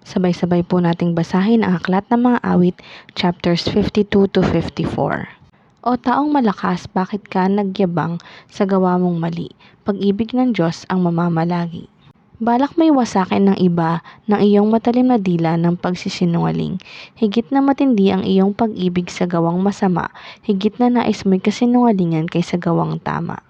Sabay-sabay po nating basahin ang Aklat ng Mga Awit, chapters 52 to 54. O taong malakas, bakit ka nagyabang sa gawa mong mali? Pag-ibig ng Diyos ang mamamalagi. Balak may wasakin ng iba ng iyong matalim na dila ng pagsisinungaling. Higit na matindi ang iyong pag-ibig sa gawang masama, higit na nais mo'y kasinungalingan kaysa gawang tama.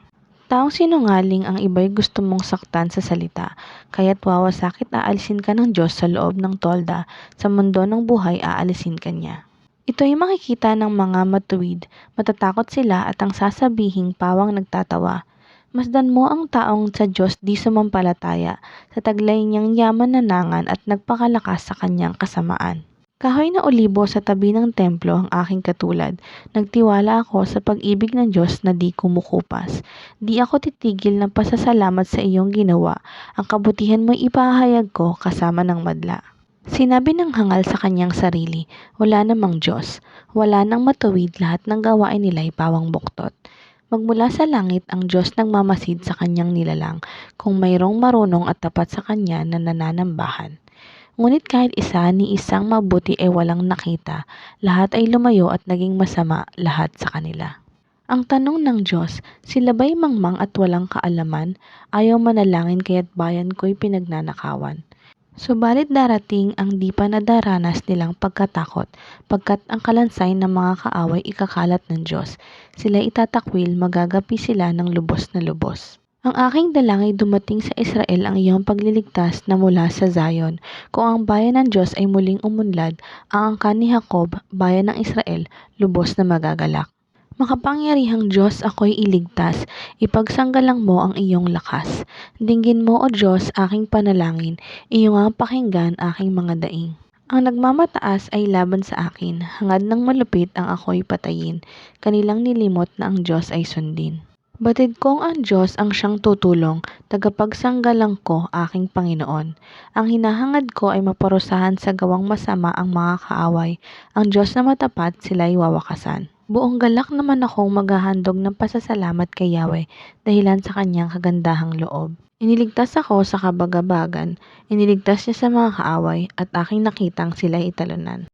Taong sinungaling ang iba'y gusto mong saktan sa salita, kaya't wawasakit aalisin ka ng Diyos sa loob ng tolda, sa mundo ng buhay aalisin ka niya. Ito'y makikita ng mga matuwid, matatakot sila at ang sasabihing pawang nagtatawa. Masdan mo ang taong sa Diyos di sumampalataya, sa taglay niyang yaman nanangan at nagpakalakas sa kanyang kasamaan. Kahoy na olibo sa tabi ng templo ang aking katulad. Nagtiwala ako sa pag-ibig ng Diyos na di kumukupas. Di ako titigil ng pasasalamat sa iyong ginawa. Ang kabutihan mo'y ipahayag ko kasama ng madla. Sinabi ng hangal sa kanyang sarili, wala namang Diyos. Wala nang matuwid, lahat ng gawain nila'y pawang buktot. Magmula sa langit ang Diyos nagmamasid sa kanyang nilalang, kung mayroong marunong at tapat sa kanya na nananambahan. Ngunit kahit isa ni isang mabuti ay walang nakita, lahat ay lumayo at naging masama lahat sa kanila. Ang tanong ng Diyos, sila ba'y mangmang at walang kaalaman? Ayaw manalangin kaya't bayan ko'y pinagnanakawan. Subalit darating ang di pa nadaranas nilang pagkatakot, pagkat ang kalansay ng mga kaaway ikakalat ng Diyos. Sila itatakwil, magagapi sila ng lubos na lubos. Ang aking dalangin dumating sa Israel ang iyong pagliligtas na mula sa Zion. Kung ang bayan ng Diyos ay muling umunlad, ang angkan ni Jacob, bayan ng Israel, lubos na magagalak. Makapangyarihang Diyos, ako'y iligtas, ipagsanggalang mo ang iyong lakas. Dinggin mo, O Diyos, aking panalangin, iyong ang pakinggan aking mga daing. Ang nagmamataas ay laban sa akin, hangad ng malupit ang ako'y patayin, kanilang nilimot na ang Diyos ay sundin. Batid kong ang Diyos ang siyang tutulong, tagapagsanggalang ko aking Panginoon. Ang hinahangad ko ay maparusahan sa gawang masama ang mga kaaway, ang Diyos na matapat sila'y wawakasan. Buong galak naman akong maghahandog ng pasasalamat kay Yahweh dahilan sa kanyang kagandahang loob. Iniligtas ako sa kabagabagan, iniligtas niya sa mga kaaway at aking nakitang sila'y italunan.